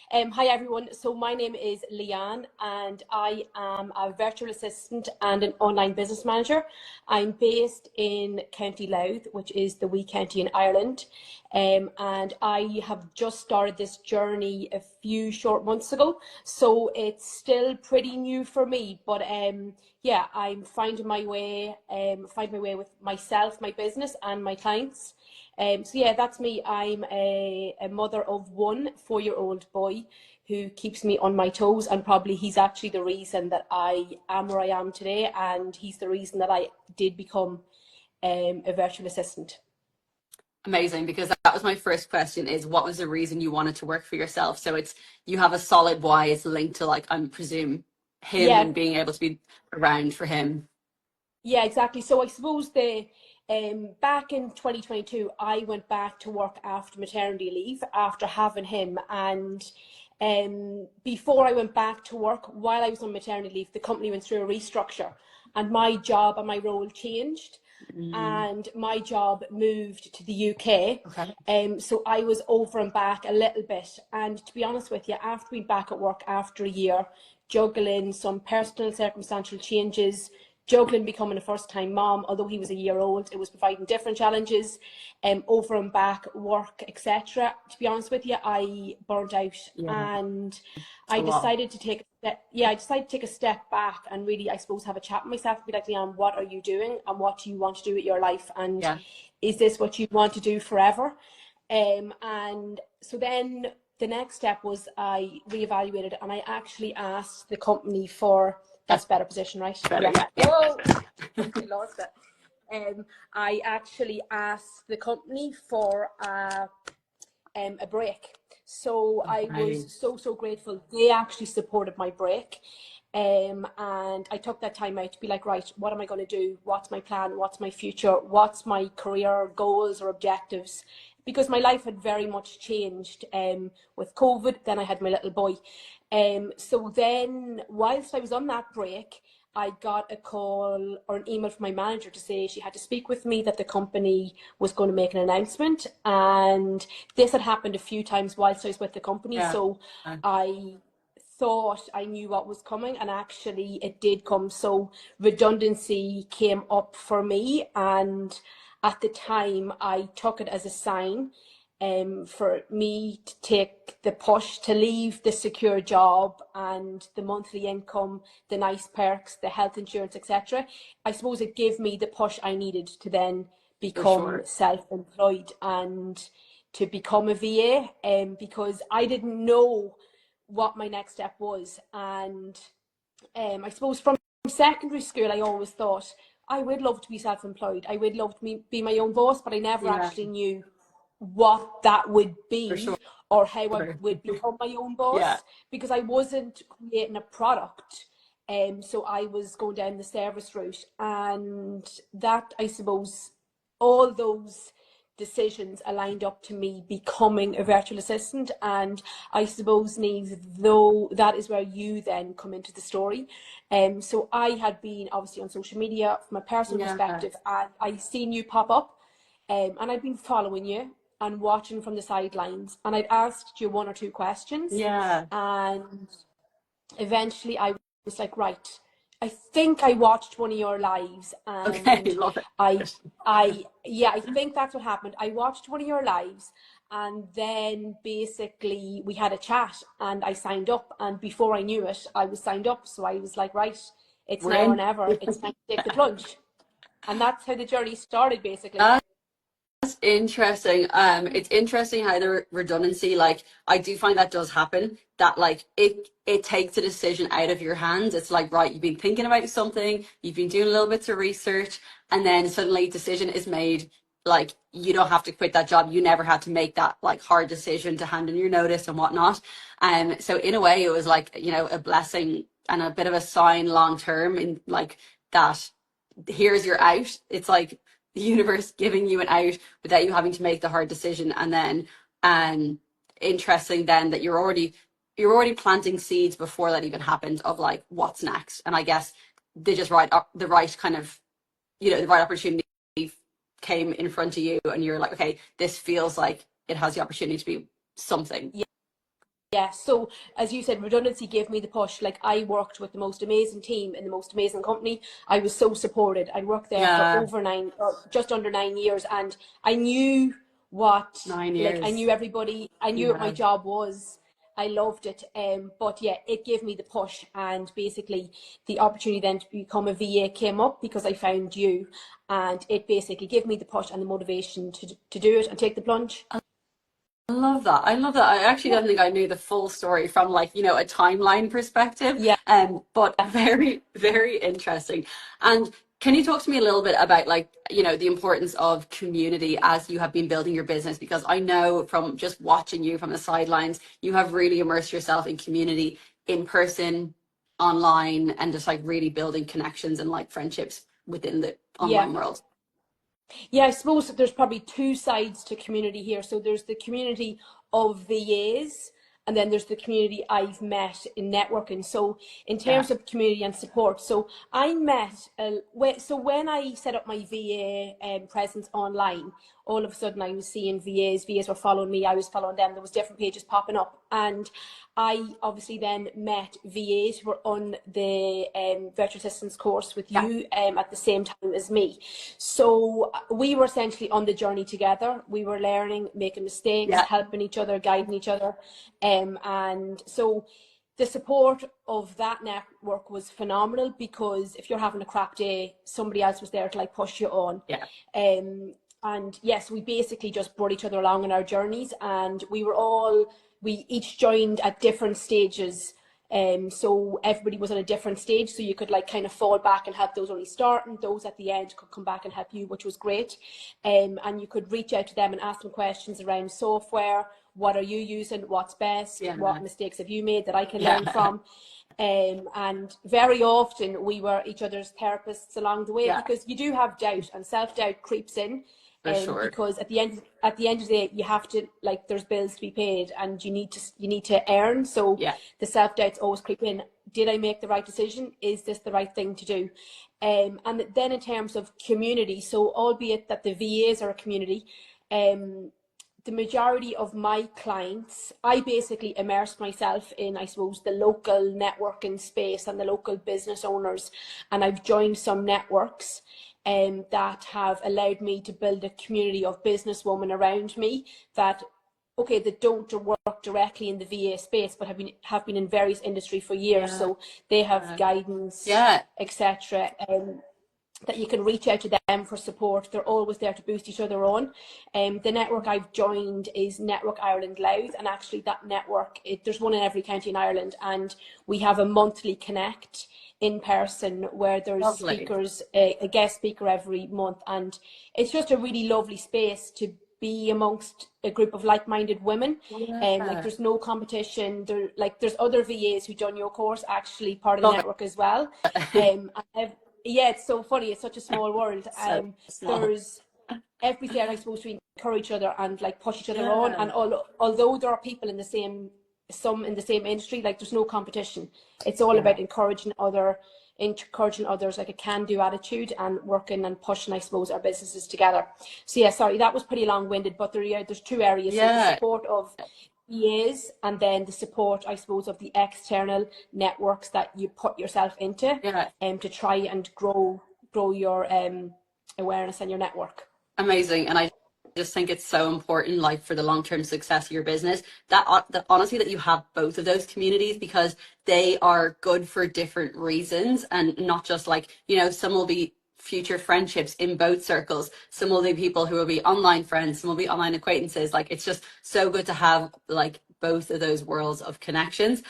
Hi everyone. So my name is Leanne and I am a virtual assistant and an online business manager. I'm based in County Louth, which is the wee county in Ireland. And I have just started this journey a few short months ago. So it's still pretty new for me, but yeah, I'm finding my way with myself, my business and my clients. So yeah, that's me. I'm a mother of one 4-year-old boy who keeps me on my toes, and probably he's actually the reason that I am where I am today, and he's the reason that I did become a virtual assistant. Amazing, because that was my first question, is what was the reason you wanted to work for yourself? So it's, you have a solid why. It's linked to, like, I presume, him Yeah, and being able to be around for him. yeah, exactly. So I suppose back in 2022, I went back to work after maternity leave after having him, and before I went back to work, while I was on maternity leave, the company went through a restructure, and my job and my role changed, and my job moved to the UK. Okay. So I was over and back a little bit, and to be honest with you, after being back at work after a year, juggling some personal circumstantial changes, juggling becoming a first-time mom, although he was a year old, it was providing different challenges, over and back, work, etc. To be honest with you, I burnt out, Yeah, and it's a lot. I decided to take a step back and really, I suppose, have a chat with myself and be like, Leanne, what are you doing and what do you want to do with your life? And Yeah. is this what you want to do forever? And so then the next step was I reevaluated, and I actually asked the company for, That's that's better position, right? better. Yeah. Yeah. Yeah. Whoa, I lost it. I actually asked the company for a break. So I was Okay. so grateful. They actually supported my break. And I took that time out to be like, right, what am I going to do? What's my plan? What's my future? What's my career goals or objectives? Because my life had very much changed with COVID. Then I had my little boy. So then, whilst I was on that break, I got a call or an email from my manager to say she had to speak with me, that the company was going to make an announcement. And this had happened a few times whilst I was with the company. Yeah. So I thought I knew what was coming, and actually it did come. So redundancy came up for me, and at the time I took it as a sign for me to take the push to leave the secure job and the monthly income, the nice perks, the health insurance, etc. I suppose it gave me the push I needed to then For become sure. self-employed and to become a VA, because I didn't know what my next step was. And I suppose from secondary school, I always thought I would love to be self-employed. I would love to be my own boss, but I never Yeah. actually knew what that would For be sure. or how I would become my own Yeah. boss, because I wasn't creating a product. So I was going down the service route, and that, I suppose, all those decisions aligned up to me becoming a virtual assistant. And I suppose, Neve, though, that is where you then come into the story. So I had been obviously on social media from a personal Yeah. perspective, and I seen you pop up, and I'd been following you and watching from the sidelines, and I'd asked you one or two questions, Yeah. and eventually I was like, right, I think I watched one of your lives, Okay. and Love I it. I think that's what happened. I watched one of your lives, and then basically we had a chat and I signed up, and before I knew it, I was signed up. So I was like, right, it's We're now or in. never. It's time to take the plunge. And that's how the journey started, basically. That's interesting. It's interesting how the redundancy, like, I do find that does happen. That, like, it takes a decision out of your hands. It's like, right, you've been thinking about something, you've been doing a little bits of research, and then suddenly decision is made. Like, you don't have to quit that job. You never had to make that, like, hard decision to hand in your notice and whatnot. So in a way, it was like, a blessing and a bit of a sign long term, in like that. Here's your out. It's like the universe giving you an out without you having to make the hard decision. And then interesting then that you're already planting seeds before that even happened, of like what's next. And I guess they just the right kind of, the right opportunity came in front of you, and you're like, okay, this feels like it has the opportunity to be something. Yeah, so as you said, redundancy gave me the push. Like, I worked with the most amazing team in the most amazing company. I was so supported. I worked there for Yeah, over just under 9 years, and I knew what, nine like, I years. knew everybody. I knew what my Yeah. job was. I loved it. But yeah, it gave me the push, and basically the opportunity then to become a VA came up because I found you, and it basically gave me the push and the motivation to do it and take the plunge. I love that. I love that. I actually Yeah. don't think I knew the full story from like, you know, a timeline perspective. Yeah. But very, very interesting. And can you talk to me a little bit about like, you know, the importance of community as you have been building your business? Because I know from just watching you from the sidelines, you have really immersed yourself in community in person, online, and just like really building connections and like friendships within the Yeah. online world. Yeah, I suppose that there's probably two sides to community here. So there's the community of VAs, and then there's the community I've met in networking. So in Yeah. terms of community and support, so I met, so when I set up my VA presence online, all of a sudden I was seeing VAs were following me, I was following them, there was different pages popping up. And I obviously then met VAs who were on the virtual assistance course with Yeah. you at the same time as me. So we were essentially on the journey together. We were learning, making mistakes, Yeah. helping each other, guiding each other. And so the support of that network was phenomenal, because if you're having a crap day, somebody else was there to like push you on. Yeah. And yes, we basically just brought each other along in our journeys, and we each joined at different stages. So everybody was on a different stage, so you could like kind of fall back and help those only starting. Those at the end could come back and help you, which was great. And you could reach out to them and ask them questions around software. What are you using? What's best? Yeah. What mistakes have you made that I can learn Yeah. from? And very often we were each other's therapists along the way, Yeah. because you do have doubt, and self-doubt creeps in. For sure. Because at the end of the day, you have to, like, there's bills to be paid, and you need to earn. So Yeah. the self-doubts always creep in. Did I make the right decision? Is this the right thing to do? And then in terms of community, so albeit that the VAs are a community, the majority of my clients, I basically immersed myself in, I suppose, the local networking space and the local business owners, and I've joined some networks that have allowed me to build a community of businesswomen around me that, okay, that don't work directly in the VA space, but have been in various industry for years, Yeah. so they have guidance, Yeah. etc. That you can reach out to them for support. They're always there to boost each other on. The network I've joined is Network Ireland Louth, and actually that network, there's one in every county in Ireland, and we have a monthly connect in person where there's Lovely. speakers, a guest speaker every month, and it's just a really lovely space to be amongst a group of like-minded women. Like, Yeah. there's no competition. There's other VAs who done your course, actually part of the Love network as well. it. Yeah, it's so funny. It's such a small world. So small. There's everything, I suppose, to encourage each other and like push each other on. Yeah. And although there are people in the same, some in the same industry, like, there's no competition. It's all Yeah. about encouraging others, like a can-do attitude, and working and pushing, I suppose, our businesses together. So yeah, sorry, that was pretty long-winded, but there's two areas. So the Yeah. support of EAs, and then the support, I suppose, of the external networks that you put yourself into, Yeah. to try and grow your awareness and your network. Amazing. And I just think it's so important, like for the long-term success of your business, that honestly that you have both of those communities, because they are good for different reasons, and not just like, you know, some will be future friendships in both circles, some will be people who will be online friends, some will be online acquaintances. Like, it's just so good to have like both of those worlds of connections.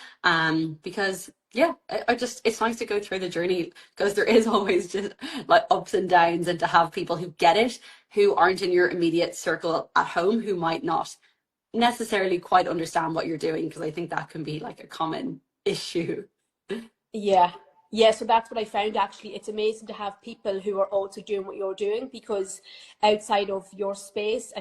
Because yeah, I just, it's nice to go through the journey, because there is always just like ups and downs, and to have people who get it, who aren't in your immediate circle at home, who might not necessarily quite understand what you're doing, because I think that can be like a common issue. Yeah. Yeah, so that's what I found. Actually, it's amazing to have people who are also doing what you're doing, because outside of your space,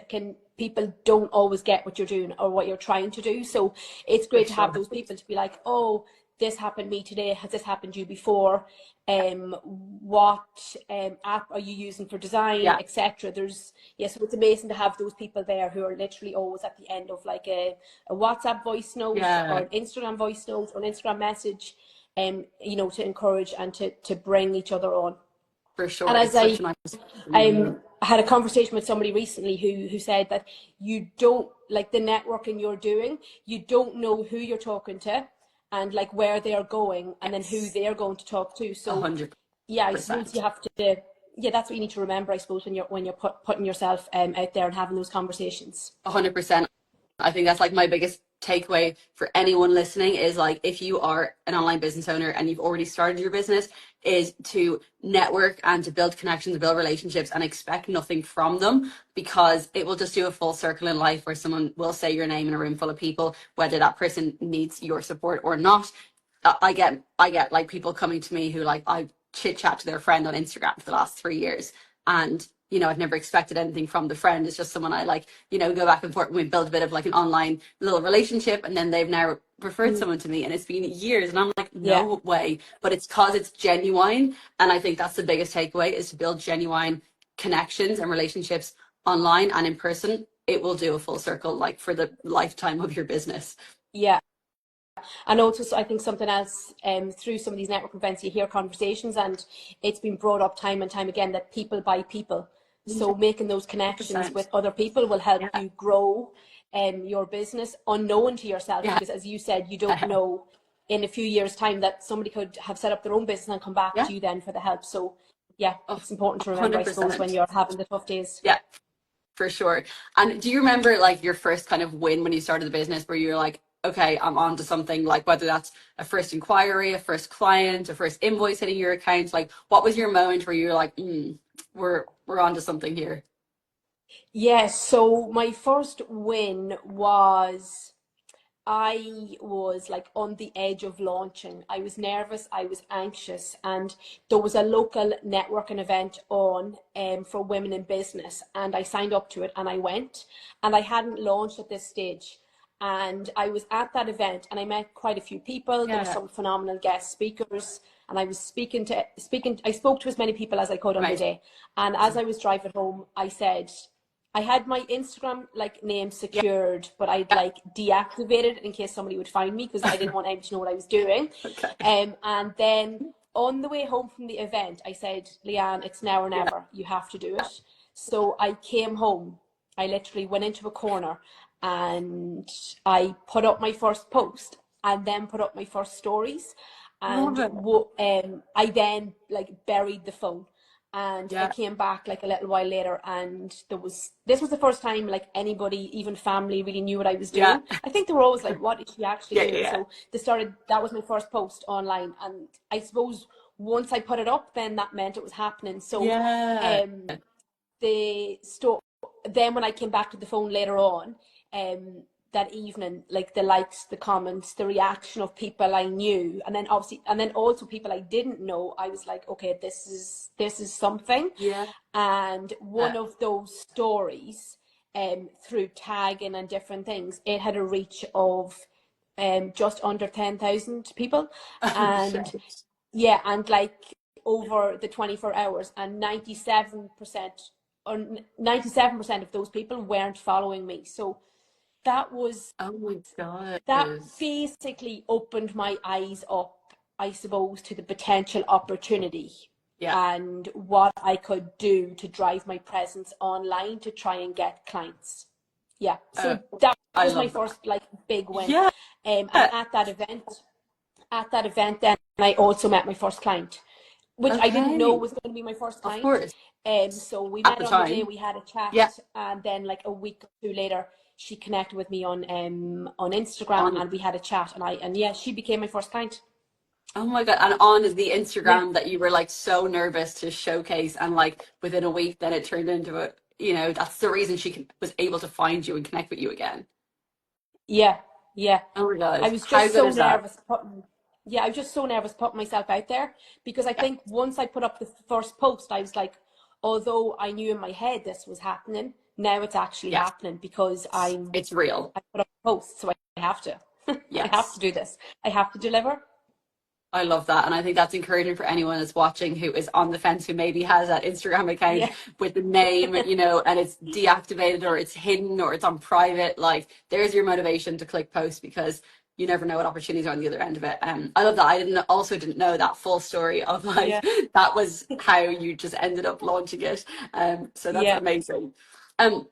people don't always get what you're doing or what you're trying to do. So it's For great to have sure. those people to be like, oh, this happened to me today, has this happened to you before, what app are you using for design, etc. There's so it's amazing to have those people there who are literally always at the end of like a WhatsApp voice note or an Instagram voice note or an Instagram message, you know, to encourage and to bring each other on. For sure. And as it's such a nice I had a conversation with somebody recently who said that you don't, like the networking you're doing, you don't know who you're talking to and like where they are going and then who they are going to talk to. So 100%. yeah, I suppose you have to, yeah, that's what you need to remember, I suppose, when you're putting yourself out there and having those conversations. 100%. I think that's like my biggest takeaway for anyone listening is like, if you are an online business owner and you've already started your business, is to network and to build connections, build relationships, and expect nothing from them, because it will just do a full circle in life where someone will say your name in a room full of people, whether that person needs your support or not. I get like people coming to me who like I chit chat to their friend on Instagram for the last 3 years, and you know, I've never expected anything from the friend. It's just someone I like, you know, go back and forth and we build a bit of like an online little relationship, and then they've now referred someone to me, and it's been years, and I'm like, no way. But it's because it's genuine, and I think that's the biggest takeaway, is to build genuine connections and relationships online and in person. It will do a full circle, like for the lifetime of your business. Yeah. And also, I think something else, through some of these networking events, you hear conversations, and it's been brought up time and time again that people buy people. So making those connections 100%. with other people will help you grow your business unknown to yourself, because as you said, you don't know in a few years' time that somebody could have set up their own business and come back to you then for the help. So yeah, it's important to remember, 100%. I suppose, when you're having the tough days. Yeah, for sure. And do you remember like your first kind of win when you started the business, where you're like, okay, I'm on to something, like whether that's a first inquiry, a first client, a first invoice hitting your account? Like, what was your moment where you're like, we're on to something here? Yes, so my first win was, I was like on the edge of launching. I was nervous, I was anxious, and there was a local networking event on for women in business, and I signed up to it and I went, and I hadn't launched at this stage. And I was at that event and I met quite a few people. There were some phenomenal guest speakers, and I was I spoke to as many people as I could on the day. And as I was driving home, I said, I had my Instagram like name secured, but I'd like deactivated in case somebody would find me, because I didn't want anyone to know what I was doing. And then on the way home from the event, I said, Leanne, it's now or never. You have to do it. So I came home. I literally went into a corner and I put up my first post and then put up my first stories. And I then like buried the phone. And I came back like a little while later, and this was the first time like anybody, even family, really knew what I was doing. I think they were always like, what is she actually doing? So that was my first post online, and I suppose once I put it up, then that meant it was happening. So then when I came back to the phone later on, that evening, like the likes, the comments, the reaction of people I knew, and then also people I didn't know, I was like, okay, this is something. And one of those stories, through tagging and different things, it had a reach of just under 10,000 people. And and like over the 24 hours, and 97% of those people weren't following me. So that was, oh my God, that basically opened my eyes up, I suppose, to the potential opportunity and what I could do to drive my presence online to try and get clients. So that was my first like big win. And at that event then I also met my first client, which I didn't know was going to be my first client. Of course. So we met on the day, we had a chat, and then like a week or two later, she connected with me on Instagram, and we had a chat, and she became my first client. Oh my God. And on the Instagram that you were like so nervous to showcase, and like within a week then it turned into a, you know, that's the reason she was able to find you and connect with you again. Yeah. Oh my God. I was just so nervous I was just so nervous putting myself out there, because I think once I put up the first post, I was like, although I knew in my head this was happening, now it's actually happening, because it's real. I put up a post, so I have to. I have to do this. I have to deliver. I love that. And I think that's encouraging for anyone that's watching who is on the fence, who maybe has that Instagram account Yeah, with the name, and it's deactivated or it's hidden or it's on private. Like, there's your motivation to click post, because you never know what opportunities are on the other end of it. I love that. I didn't know that full story of like yeah, that was how you just ended up launching it. So that's yeah. amazing. Um,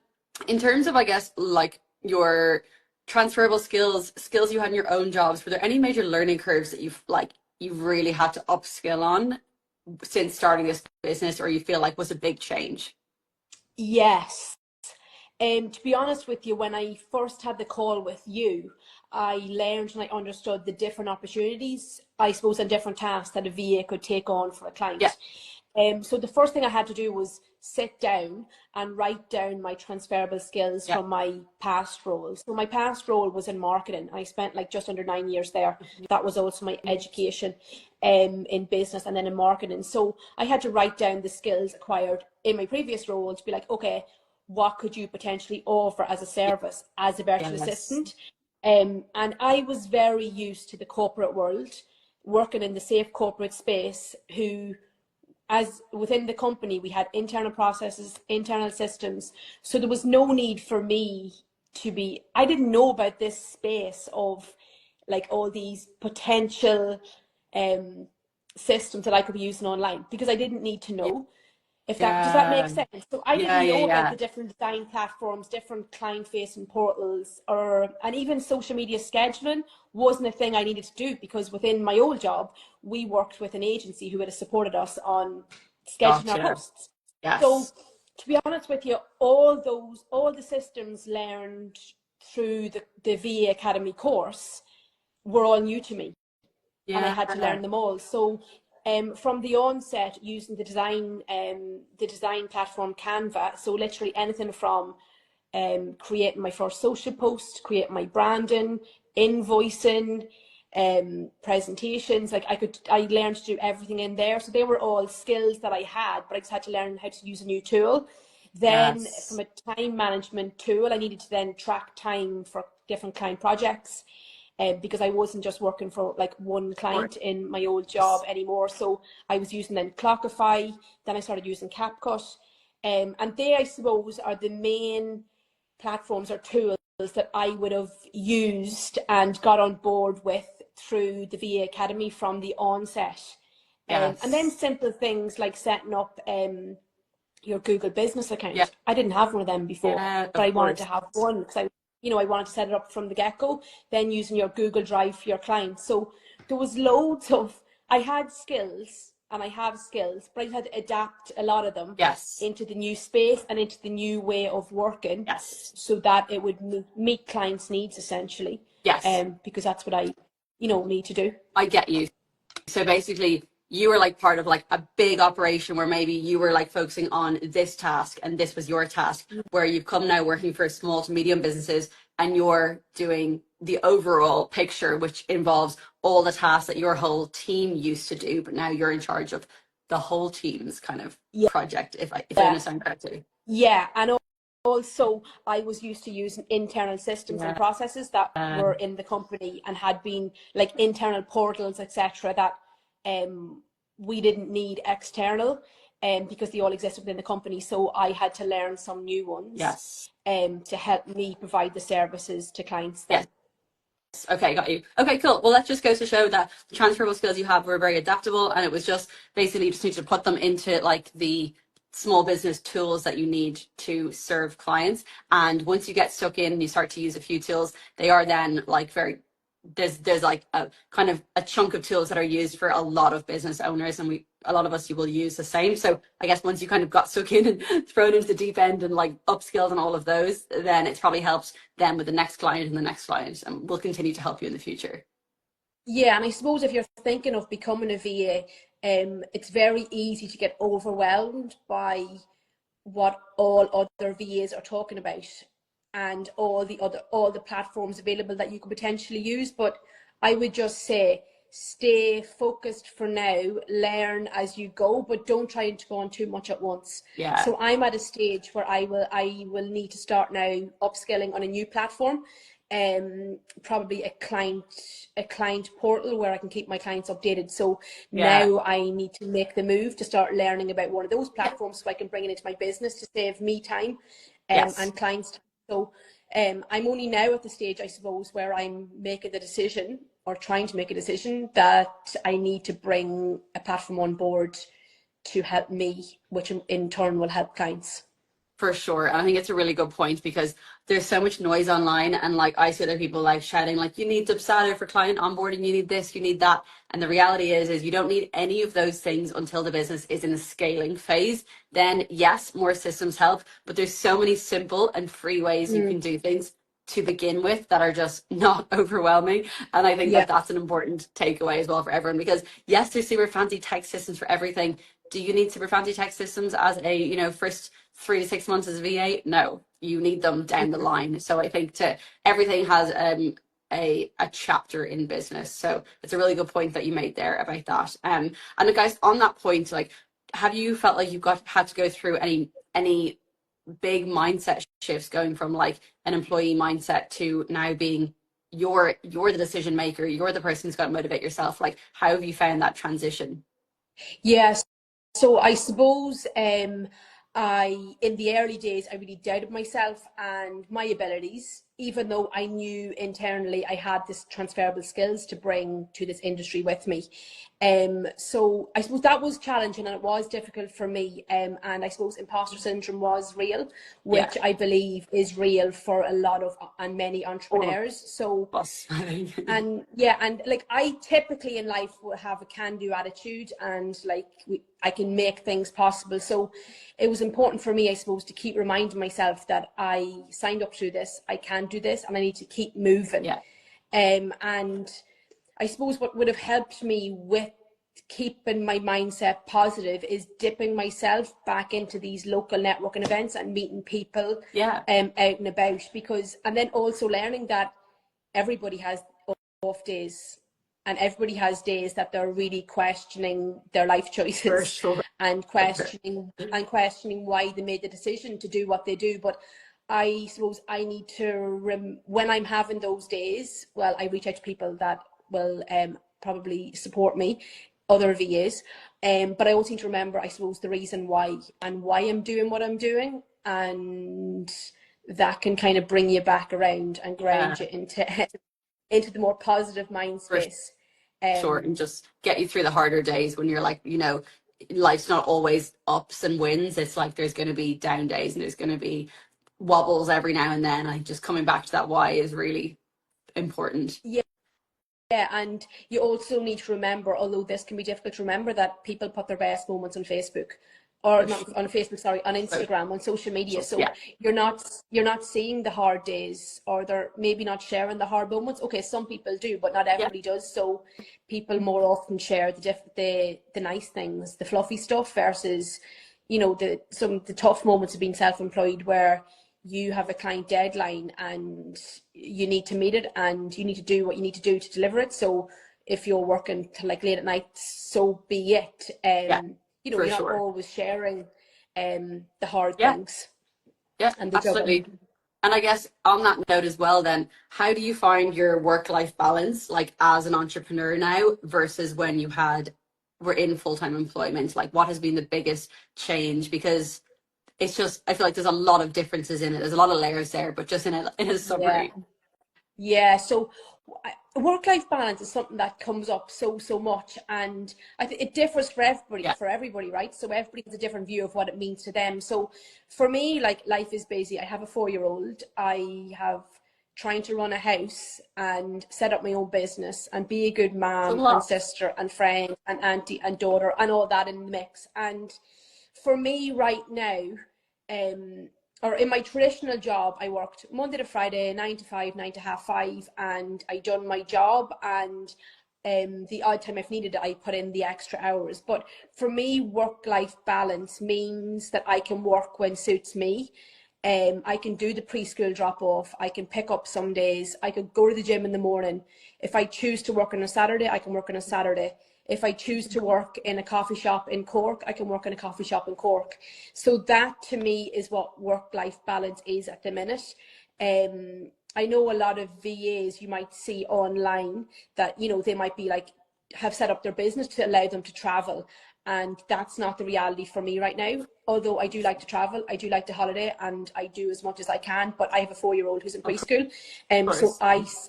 in terms of, I guess, like your transferable skills you had in your own jobs, were there any major learning curves that you've really had to upskill on since starting this business, or you feel like was a big change? Yes. To be honest with you, when I first had the call with you, I learned and I understood the different opportunities, I suppose, and different tasks that a VA could take on for a Yeah. client. So the first thing I had to do was sit down and write down my transferable skills Yeah. from my past roles. So my past role was in marketing. I spent like just under 9 years there. That was also my education in business and then in marketing. So I had to write down the skills acquired in my previous role to be like, okay, what could you potentially offer as a service as a virtual Yes. assistant? And I was very used to the corporate world, working in the safe corporate space, who, as within the company, we had internal processes, internal systems. So there was no need for me to be, I didn't know about this space of like all these potential um, systems that I could be using online, because I didn't need to Yeah. know. If that does that make Yeah. sense? So I Yeah. didn't Yeah. know about Yeah. the different design platforms, different client-facing portals, or and even social media scheduling wasn't a thing I needed to do, because within my old job, we worked with an agency who had supported us on scheduling our Gotcha. posts. So Yes. to be honest with you, all the systems learned through the VA Academy course were all new to me, and I Yeah. had to learn them all. So from the onset, using the design platform Canva, so literally anything from creating my first social post, creating my branding, invoicing, presentations. Like I learned to do everything in there. So they were all skills that I had, but I just had to learn how to use a new tool. Then from Yes. a time management tool, I needed to then track time for different client projects, because I wasn't just working for like one Or client in my old job yes. anymore. So I was using then Clockify, then I started using CapCut. And they, I suppose, are the main platforms or tools that I would have used and got on board with through the VA Academy from the onset. And then Yes. simple things like setting up your Google business Yeah. account. I didn't have one of them before, Yeah. but I Of wanted to course. have one because I wanted to set it up from the get-go, then using your Google Drive for your clients. So there was loads of, I had skills and I have skills, but I had to adapt a lot of them Yes. into the new space and into the new way of working, Yes. so that it would meet clients' needs essentially. Yes. Because that's what I, need to do. I get you. So basically, you were like part of like a big operation where maybe you were like focusing on this task and this was your task, where you've come now working for small to medium businesses and you're doing the overall picture, which involves all the tasks that your whole team used to do, but now you're in charge of the whole team's kind of Yeah. project, if I understand correctly. Yeah, and also I was used to using internal systems and Yeah. processes that were in the company and had been like internal portals, etc., that we didn't need external, because they all existed within the company. So I had to learn some new ones Yes. to help me provide the services to clients Yes. then. Okay, got you. Okay, cool. Well, that just goes to show that the transferable skills you have were very adaptable, and it was just basically you just need to put them into like the small business tools that you need to serve clients. And once you get stuck in and you start to use a few tools, they are then like very there's like a kind of a chunk of tools that are used for a lot of business owners, and a lot of us you will use the same. So I guess once you kind of got stuck in and thrown into the deep end and like upskilled on all of those, then it's probably helped them with the next client and the next client, and will continue to help you in the future. Yeah, and I suppose if you're thinking of becoming a VA, it's very easy to get overwhelmed by what all other VAs are talking about and all the platforms available that you could potentially use. But I would just say stay focused for now, learn as you go, but don't try to go on too much at once. Yeah. So I'm at a stage where I will need to start now upskilling on a new platform. probably a client portal where I can keep my clients updated. So Yeah. now I need to make the move to start learning about one of those platforms so I can bring it into my business to save me time Yes. and clients time. So I'm only now at the stage, I suppose, where I'm making the decision or trying to make a decision that I need to bring a platform on board to help me, which in turn will help clients. For sure. And I think it's a really good point because there's so much noise online, and like I see other people like shouting like you need Dubsado for client onboarding, you need this, you need that. And the reality is you don't need any of those things until the business is in the scaling phase. Then yes, more systems help, but there's so many simple and free ways you can do things to begin with that are just not overwhelming. And I think Yeah. that that's an important takeaway as well for everyone, because yes, there's super fancy tech systems for everything. Do you need super fancy tech systems as a, first 3 to 6 months as a VA? No, you need them down the line. So I think everything has a chapter in business. So it's a really good point that you made there about that. And guys, on that point, like, have you felt like had to go through any big mindset shifts, going from like an employee mindset to now being you're the decision maker, you're the person who's got to motivate yourself? Like, how have you found that transition? Yes. So I suppose in the early days I really doubted myself and my abilities, even though I knew internally I had this transferable skills to bring to this industry with me. So I suppose that was challenging and it was difficult for me. And I suppose imposter syndrome was real, Yeah. which I believe is real for a lot of and many entrepreneurs. So Us, I think. and yeah, and like I typically in life will have a can-do attitude, and like I can make things possible. So it was important for me, I suppose, to keep reminding myself that I signed up to this, I can do this, and I need to keep moving. Yeah. And I suppose what would have helped me with keeping my mindset positive is dipping myself back into these local networking events and meeting people Yeah. out and about, and then also learning that everybody has off days and everybody has days that they're really questioning their life For choices sure. and questioning why they made the decision to do what they do. But I suppose I need to when I'm having those days, well, I reach out to people that will probably support me, other VAs, but I also need to remember, I suppose, the reason why and why I'm doing what I'm doing, and that can kind of bring you back around and ground you into the more positive mind For space. sure. And just get you through the harder days when you're like, life's not always ups and wins. It's like there's going to be down days and there's going to be wobbles every now and then. Like, just coming back to that why is really important. Yeah, and you also need to remember, although this can be difficult to remember, that people put their best moments on Facebook, or For not sure. on Facebook, sorry, on So, Instagram, on social media. So yeah. you're not seeing the hard days, or they're maybe not sharing the hard moments. Okay, some people do, but not Yeah. everybody does. So people more often share the nice things, the fluffy stuff, versus the tough moments of being self-employed, where you have a client deadline and you need to meet it and you need to do what you need to do to deliver it. So if you're working till like late at night, so be it. Yeah. For You're not sure. always sharing the hard Yeah. things Yeah. and the juggling. Absolutely. And I guess on that note as well, then, how do you find your work-life balance, like as an entrepreneur now versus when were in full-time employment? Like, what has been the biggest change? Because it's just, I feel like there's a lot of differences in it. There's a lot of layers there, but just in a Yeah. summary. Yeah, so work-life balance is something that comes up so much, and I think it differs Yeah. for everybody, right? So everybody has a different view of what it means to them. So for me, like, life is busy. I have a 4-year-old. I have trying to run a house and set up my own business and be a good It's a mom and lot. sister and friend and auntie and daughter and all that in the mix. And for me right now, or in my traditional job, I worked Monday to Friday, 9 to 5, 9 to 5:30, and I done my job. And the odd time I've needed it, I put in the extra hours. But for me, work-life balance means that I can work when suits me. I can do the preschool drop off. I can pick up some days. I could go to the gym in the morning. If I choose to work on a Saturday, I can work on a Saturday. If I choose to work in a coffee shop in Cork, I can work in a coffee shop in Cork. So that to me is what work-life balance is at the minute. I know a lot of VAs you might see online that, you know, they might be like, have set up their business to allow them to travel. And that's not the reality for me right now. Although I do like to travel, I do like to holiday, and I do as much as I can. But I have a 4-year-old who's in preschool, so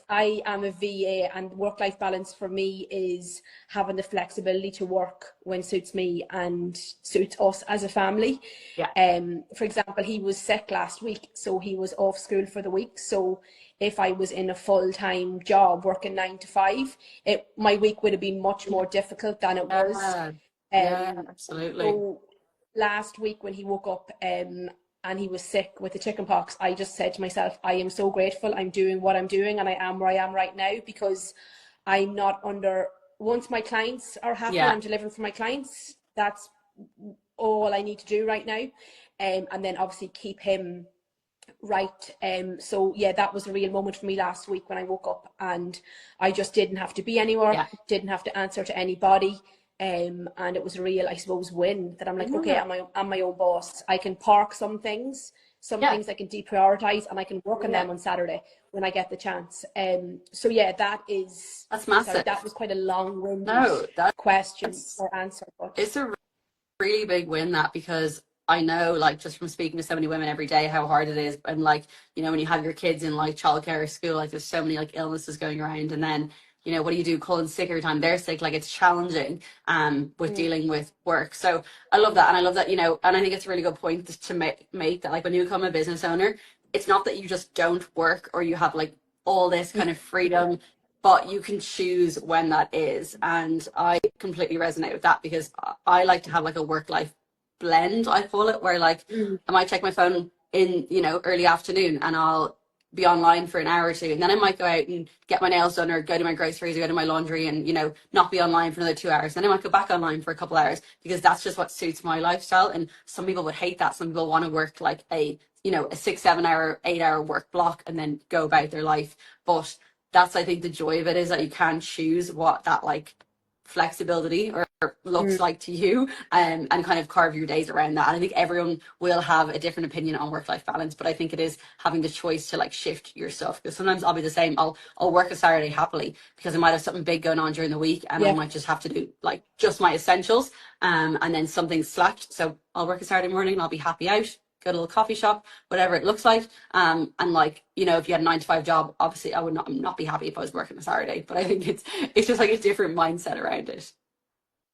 I am a VA, and work-life balance for me is having the flexibility to work when suits me and suits us as a family. Yeah. For example, he was sick last week, so he was off school for the week. So if I was in a full-time job working 9 to 5, my week would have been much more difficult than it was. Yeah, absolutely. So last week when he woke up and he was sick with the chicken pox, I just said to myself, I am so grateful I'm doing what I'm doing, and I am where I am right now, because I'm not under, once my clients are happy and I'm delivering for my clients, that's all I need to do right now. And then obviously keep him right. So yeah, that was a real moment for me last week when I woke up and I just didn't have to be anywhere, didn't have to answer to anybody. And it was a real, I suppose, win that I'm like, okay, I'm my own boss. I can park some things I can deprioritize, and I can work on them on Saturday when I get the chance. So yeah, that's massive. Sorry, that was quite a long-winded question or answer. But it's a really big win, that, because I know, like, just from speaking to so many women every day, how hard it is. And like, you know, when you have your kids in like childcare or school, like there's so many like illnesses going around, and then, you know, what do you do? Calling sick every time they're sick, like it's challenging with dealing with work. So I love that. And I love that, you know, and I think it's a really good point to make that, like, when you become a business owner, it's not that you just don't work or you have like all this kind of freedom, but you can choose when that is. And I completely resonate with that, because I like to have like a work-life blend, I call it, where like I might check my phone in, you know, early afternoon, and I'll be online for an hour or two, and then I might go out and get my nails done or go to my groceries or go to my laundry and, you know, not be online for another 2 hours. Then I might go back online for a couple hours, because that's just what suits my lifestyle. And some people would hate that. Some people want to work like a, you know, a 6, 7 hour, 8 hour work block and then go about their life. But that's, I think, the joy of it, is that you can choose what that like flexibility or looks like to you, and kind of carve your days around that. And I think everyone will have a different opinion on work-life balance, but I think it is having the choice to like shift your stuff, because sometimes I'll be the same. I'll work a Saturday happily because I might have something big going on during the week, and I might just have to do like just my essentials, and then something's slacked, so I'll work a Saturday morning and I'll be happy out, go to a little coffee shop, whatever it looks like. And like, you know, if you had a 9 to 5 job, obviously I would not be happy if I was working a Saturday, but I think it's just like a different mindset around it.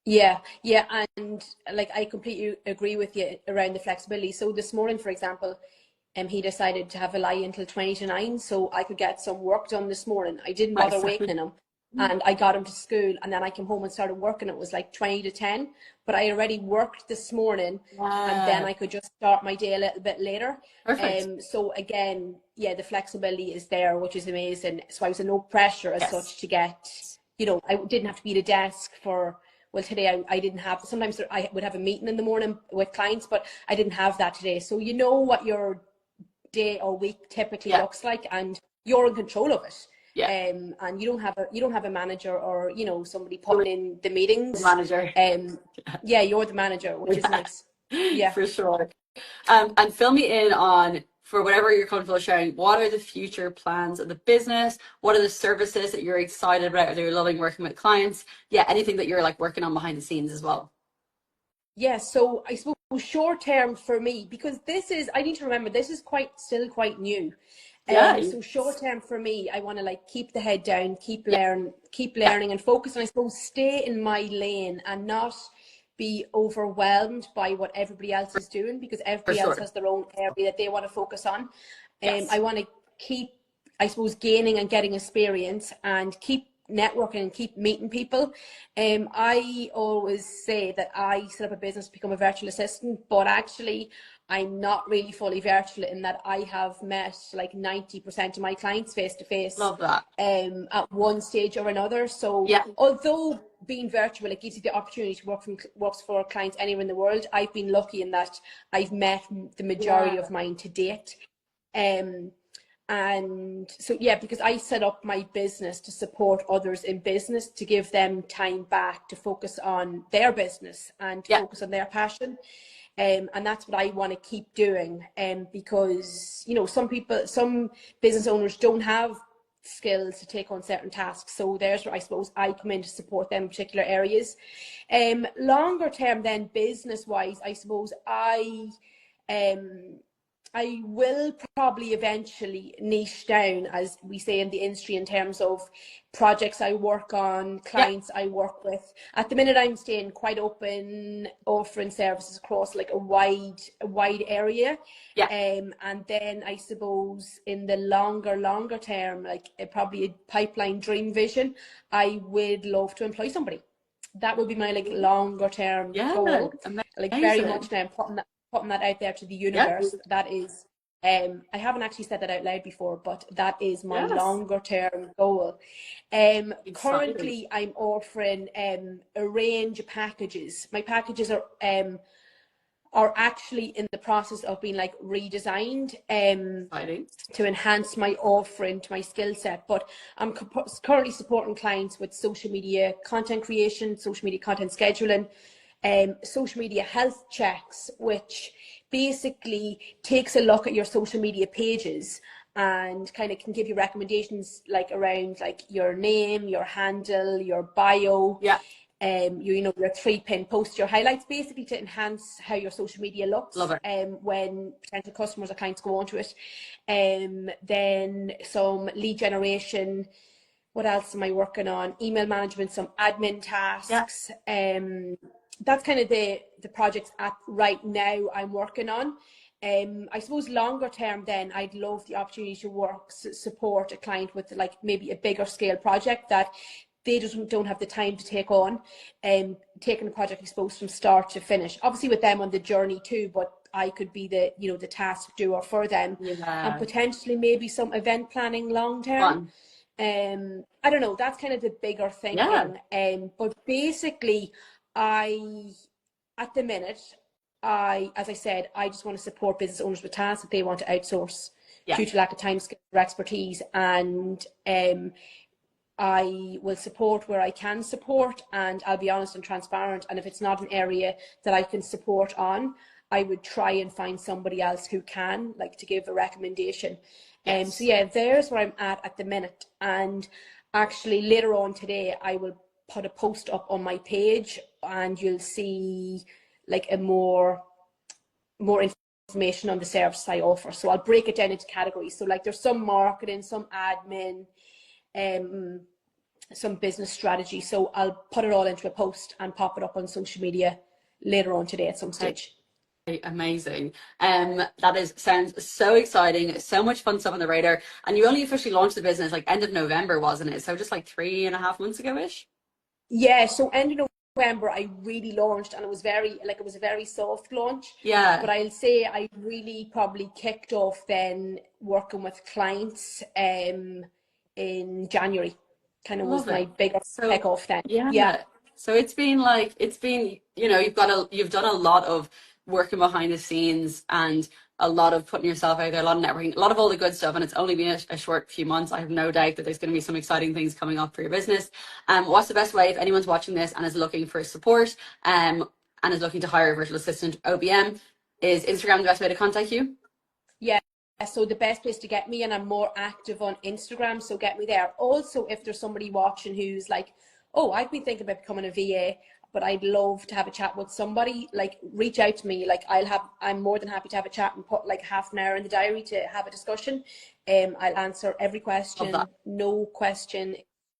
Yeah, and like I completely agree with you around the flexibility. So this morning, for example, he decided to have a lie until 20 to 9, so I could get some work done this morning. I didn't bother waking him, and I got him to school, and then I came home and started working. It was like 20 to 10, but I already worked this morning, and then I could just start my day a little bit later. So again, yeah, the flexibility is there, which is amazing. So I was in no pressure as such to get, you know, I didn't have to be at a desk for, well, today I didn't have, sometimes I would have a meeting in the morning with clients, but I didn't have that today. So you know what your day or week typically looks like, and you're in control of it. And you don't have a manager or, you know, somebody putting in the meetings. The manager. You're the manager, which is nice. Yeah, for sure. And fill me in on, for whatever you're comfortable sharing, what are the future plans of the business? What are the services that you're excited about, or that you're loving working with clients? Yeah, anything that you're like working on behind the scenes as well. Yeah, so I suppose short term for me, because I need to remember, this is still quite new. So short term for me, I want to like keep the head down, keep learning and focus, and I suppose stay in my lane and not be overwhelmed by what everybody else is doing, because everybody else has their own area that they want to focus on. I want to keep, I suppose, gaining and getting experience and keep networking and keep meeting people. I always say that I set up a business to become a virtual assistant, but actually I'm not really fully virtual, in that I have met like 90% of my clients face to face. Love that. At one stage or another. So although being virtual, it gives you the opportunity to work for clients anywhere in the world, I've been lucky in that I've met the majority of mine to date. And so, because I set up my business to support others in business, to give them time back to focus on their business and to focus on their passion. And that's what I want to keep doing. Because, you know, some business owners don't have skills to take on certain tasks. So there's where I suppose I come in to support them in particular areas. Longer term then, business wise, I suppose I will probably eventually niche down, as we say in the industry, in terms of projects I work on, Yeah. clients I work with. At the minute, I'm staying quite open, offering services across like a wide area. Yeah. And then I suppose in the longer term, like probably a pipeline dream vision, I would love to employ somebody. That would be my like longer term Yeah. goal. Like very Amazing. much now I'm putting that out there to the Yeah. universe. That is, I haven't actually said that out loud before, but that is my Yes. longer term goal. Exciting. Currently I'm offering a range of packages. My packages are actually in the process of being like redesigned Exciting. to enhance my offering to my skill set. But I'm currently supporting clients with social media content creation, social media content scheduling, social media health checks, which basically takes a look at your social media pages and kind of can give you recommendations like around like your name, your handle, your bio. Yeah. You know, your 3-pin post, your highlights, basically to enhance how your social media looks. Love it. When potential customers or clients go onto it. Then some lead generation. What else am I working on? Email management, some admin tasks. Yeah. That's kind of the projects at right now I'm working on. I suppose longer term then I'd love the opportunity to support a client with like maybe a bigger scale project that they just don't have the time to take on, taking the project, I suppose, from start to finish. Obviously with them on the journey too, but I could be the, you know, the task doer for them. Yeah. And potentially maybe some event planning long term. I don't know, that's kind of the bigger thinking. Yeah. But basically at the minute, as I said, I just want to support business owners with tasks that they want to outsource due to lack of time, skill, or expertise. And I will support where I can support, and I'll be honest and transparent. And if it's not an area that I can support on, I would try and find somebody else who can, like to give a recommendation. Yes. So yeah, there's where I'm at the minute. And actually later on today, I will put a post up on my page and you'll see like a more information on the service I offer. So I'll break it down into categories. So like there's some marketing, some admin, some business strategy. So I'll put it all into a post and pop it up on social media later on today at some stage. Amazing. That sounds so exciting. So much fun stuff on the radar. And you only officially launched the business like end of November, wasn't it? So just like 3.5 months ago-ish? Yeah, so end of November I really launched, and it was a very soft launch. Yeah. But I'll say I really probably kicked off then working with clients in January. Kind of was my bigger kick off then. Yeah. So it's been, you know, you've done a lot of working behind the scenes and a lot of putting yourself out there, a lot of networking, a lot of all the good stuff. And it's only been a short few months. I have no doubt that there's going to be some exciting things coming up for your business. What's the best way if anyone's watching this and is looking for support and is looking to hire a virtual assistant OBM? Is Instagram the best way to contact you? Yeah. So the best place to get me, and I'm more active on Instagram, so get me there. Also, if there's somebody watching who's like, oh, I've been thinking about becoming a VA, but I'd love to have a chat with somebody, like reach out to me. Like I'm more than happy to have a chat and put like half an hour in the diary to have a discussion. I'll answer every question, no question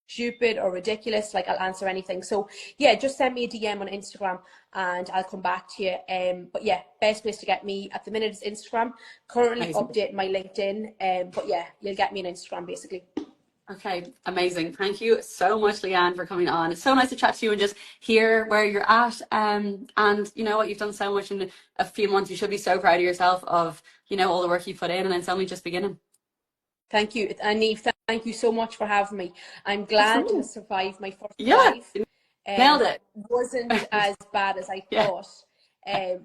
stupid or ridiculous, like I'll answer anything. So yeah, just send me a DM on Instagram and I'll come back to you. But yeah, best place to get me at the minute is Instagram. Currently updating my LinkedIn, but yeah, you'll get me on Instagram basically. Okay, amazing. Thank you so much, Leanne, for coming on. It's so nice to chat to you and just hear where you're at. And you know what, you've done so much in a few months. You should be so proud of yourself of, you know, all the work you put in, and it's only just beginning. Thank you. And Neve, thank you so much for having me. I'm glad to have survived my first live. Nailed it. Wasn't as bad as I thought.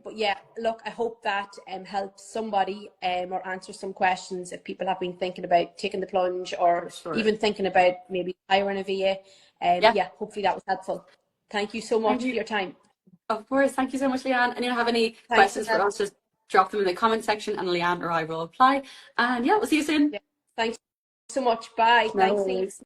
But yeah, look, I hope that helps somebody or answers some questions if people have been thinking about taking the plunge or even thinking about maybe hiring a VA. Yeah, hopefully that was helpful. Thank you so much for your time. Of course. Thank you so much, Leanne. And you have any Thanks questions for again. us, just drop them in the comment section and Leanne or I will reply. And yeah, we'll see you soon. Yeah. Thanks so much. Bye. No Thanks, Lee. worries.